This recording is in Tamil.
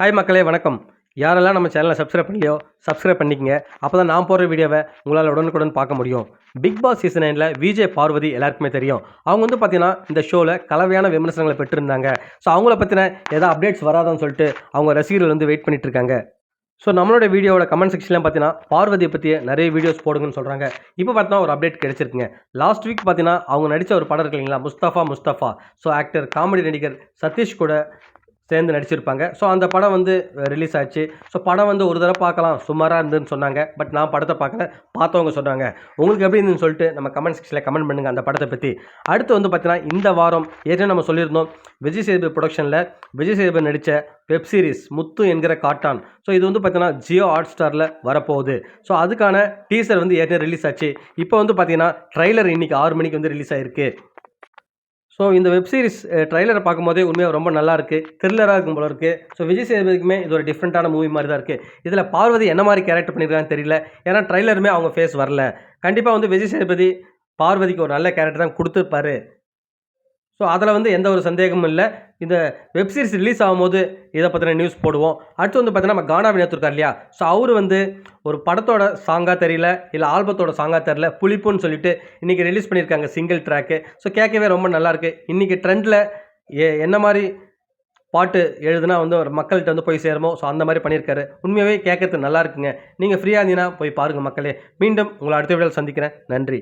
ஹாய் மக்களே வணக்கம். யாரெல்லாம் நம்ம சேனலை சப்ஸ்கிரைப் பண்ணலையோ சப்ஸ்கிரைப் பண்ணிக்கங்க. அப்போ தான் நான் போடுற வீடியோவை உங்களால் உடனுக்குடன் பார்க்க முடியும். பிக் பாஸ் சீசன் 9ல் விஜய் பார்வதி எல்லாருக்குமே தெரியும். அவங்க வந்து பார்த்தீங்கன்னா இந்த ஷோவில் கலவையான விமர்சனங்களை பெற்றிருந்தாங்க. ஸோ அவங்கள பற்றின ஏதாவது அப்டேட்ஸ் வராதான்னு சொல்லிட்டு அவங்க ரசிகர்கள் வந்து வெயிட் பண்ணிட்டு இருக்காங்க. ஸோ நம்மளோட வீடியோவோட கமெண்ட் செக்ஷன்லாம் பார்த்தீங்கன்னா பார்வதியை பற்றிய நிறைய வீடியோஸ் போடுங்கன்னு சொல்கிறாங்க. இப்போ பார்த்தீங்கன்னா ஒரு அப்டேட் கிடைச்சிருக்குங்க. லாஸ்ட் வீக் பார்த்தீங்கன்னா அவங்க நடித்த ஒரு படம் இருக்கு இல்லைங்களா, முஸ்தஃபா. ஸோ ஆக்டர் காமெடி நடிகர் சதீஷ் கூட சேர்ந்து நடிச்சிருப்பாங்க. ஸோ அந்த படம் வந்து ரிலீஸ் ஆச்சு. ஸோ படம் வந்து ஒரு தடவை பார்க்கலாம், சுமாராக இருந்ததுன்னு சொன்னாங்க. பட் நான் படத்தை பார்க்கல, பார்த்தவங்க சொன்னாங்க. உங்களுக்கு எப்படி இருந்துன்னு சொல்லிட்டு நம்ம கமெண்ட் செக்ஷனில் கமெண்ட் பண்ணுங்கள் அந்த படத்தை பற்றி. அடுத்து வந்து பார்த்தீங்கன்னா இந்த வாரம் ஏற்கனவே நம்ம சொல்லியிருந்தோம், விஜய் சேதுபதி ப்ரொடக்ஷனில் விஜய் சேதுபதி நடித்த வெப் சீரிஸ் முத்து என்கிற காட்டான். ஸோ இது வந்து பார்த்தீங்கன்னா ஜியோ ஹாட்ஸ்டாரில் வரப்போகுது. ஸோ அதுக்கான டீசர் வந்து ஏற்கனவே ரிலீஸ் ஆச்சு. இப்போ வந்து பார்த்தீங்கன்னா ட்ரைலர் இன்றைக்கி 6 மணிக்கு வந்து ரிலீஸ் ஆகிருக்கு. ஸோ இந்த வெப் சீரிஸ் ட்ரைலரை பார்க்கும்போதே உண்மையாக ரொம்ப நல்லாயிருக்கு, த்ரில்லராக இருக்கும் போல இருக்குது. ஸோ விஜய் சேதுபதிக்குமே இது ஒரு டிஃப்ரெண்ட்டான மூவி மாதிரி தான் இருக்குது. இதில் பார்வதி என்ன மாதிரி கேரக்டர் பண்ணியிருக்கான்னு தெரியல. ஏன்னா ட்ரைலருமே அவங்க ஃபேஸ் வரல. கண்டிப்பாக வந்து விஜய் சேதுபதி பார்வதிக்கு ஒரு நல்ல கேரக்டர் தான் கொடுத்துருப்பாரு. ஸோ அதில் வந்து எந்த ஒரு சந்தேகமும் இல்லை. இந்த வெப் சீரிஸ் ரிலீஸ் ஆகும்போது இதை பற்றின நியூஸ் போடுவோம். அடுத்து வந்து பார்த்தீங்கன்னா நம்ம கானா வினோத் இருக்கார் இல்லையா, ஸோ அவர் வந்து ஒரு படத்தோட சாங்காக தெரியல, இல்லை ஆல்பத்தோட சாங்காக தெரியல, புளிப்புன்னு சொல்லிட்டு இன்றைக்கி ரிலீஸ் பண்ணியிருக்காங்க சிங்கிள் ட்ராக்கு. ஸோ கேட்கவே ரொம்ப நல்லாயிருக்கு. இன்றைக்கி ட்ரெண்டில் என்ன மாதிரி பாட்டு எழுதுனா வந்து ஒரு மக்கள்கிட்ட வந்து போய் சேருமோ, ஸோ அந்த மாதிரி பண்ணியிருக்காரு. உண்மையாகவே கேட்கறதுக்கு நல்லா இருக்குங்க. நீங்கள் ஃப்ரீயாக இருந்தீங்கன்னா போய் பாருங்கள் மக்களே. மீண்டும் உங்களை அடுத்த வீடியோவில் சந்திக்கிறேன். நன்றி.